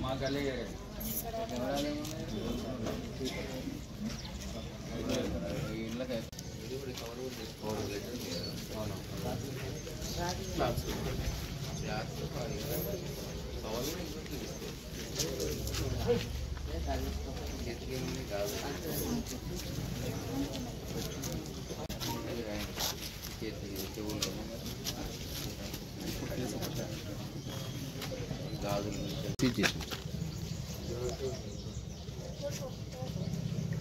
మా గల్లీ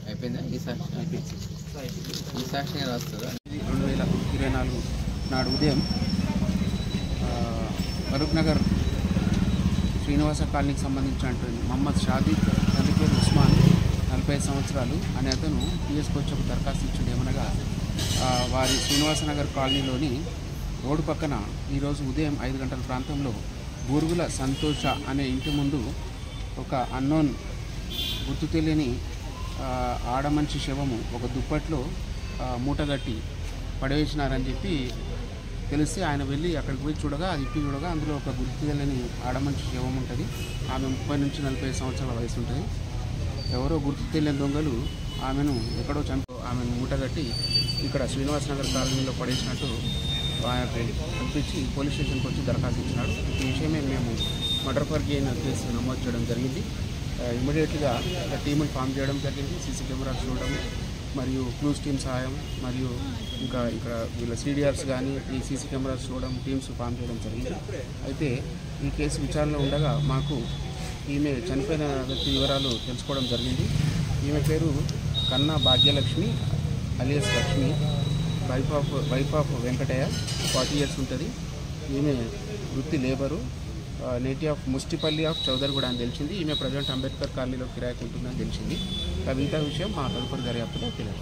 అయిపోయిందా? ఈ సాక్షి రాస్తుందా? 2024 నాడు ఉదయం ఫరూక్ నగర్ శ్రీనివాస కాలనీకి సంబంధించినటువంటి మహమ్మద్ షాదీద్, తండ్రి పేరు ఉస్మాన్, 45 సంవత్సరాలు అనే అతను పిఎస్కి వచ్చి ఒక దరఖాస్తు ఇచ్చిండు. ఏమనగా వారి శ్రీనివాస నగర్ కాలనీలోని రోడ్డు పక్కన ఈరోజు ఉదయం 5 గంటల ప్రాంతంలో బూరుగుల సంతోష అనే ఇంటి ముందు ఒక అన్నోన్ గుర్తు తెలియని ఆడమనిషి శవము ఒక దుప్పట్లో మూటగట్టి పడవేసినారని చెప్పి తెలిసి ఆయన వెళ్ళి అక్కడికి పోయి చూడగా, అది ఇప్పి చూడగా అందులో ఒక గుర్తు తెలియని ఆడమనిషి శవం ఉంటుంది. ఆమె 30 నుంచి 45 సంవత్సరాల వయసు ఉంటుంది. ఎవరో గుర్తు తెలియని దొంగలు ఆమెను ఎక్కడో ఆమెను మూటగట్టి ఇక్కడ శ్రీనివాస నగర్ కాలనీలో పడేసినట్టు ఆయనకు కనిపించి పోలీస్ స్టేషన్కి వచ్చి దరఖాస్తు ఇచ్చినాడు. ఈ విషయమే మేము మర్డర్ ఫర్ గెయిన్ కేసు నమోదు చేయడం జరిగింది. ఇమీడియట్గా టీములు ఫామ్ చేయడం జరిగింది. సీసీ కెమెరాస్ చూడడం మరియు క్లూస్ టీమ్ సహాయం మరియు ఇంకా ఇక్కడ వీళ్ళ CDRs కానీ ఈ సీసీ కెమెరాస్ చూడడం టీమ్స్ ఫామ్ చేయడం జరిగింది. అయితే ఈ కేసు విచారణలో ఉండగా మాకు ఈమె చనిపోయిన వ్యక్తి వివరాలు తెలుసుకోవడం జరిగింది. ఈమె పేరు Kanna Bhagyalakshmi alias Lakshmi, wife of Venkataiah, 40 years ఉంటుంది. ఈమె వృత్తి labour, native of Mustipalli of Chowdariguda అని తెలిసింది. ఈమె ప్రజెంట్ అంబేద్కర్ కాలనీలో కిరాయికి ఉంటుందని తెలిసింది. మిగతా విషయం మా తదుపరి దర్యాప్తులో తెలియదు.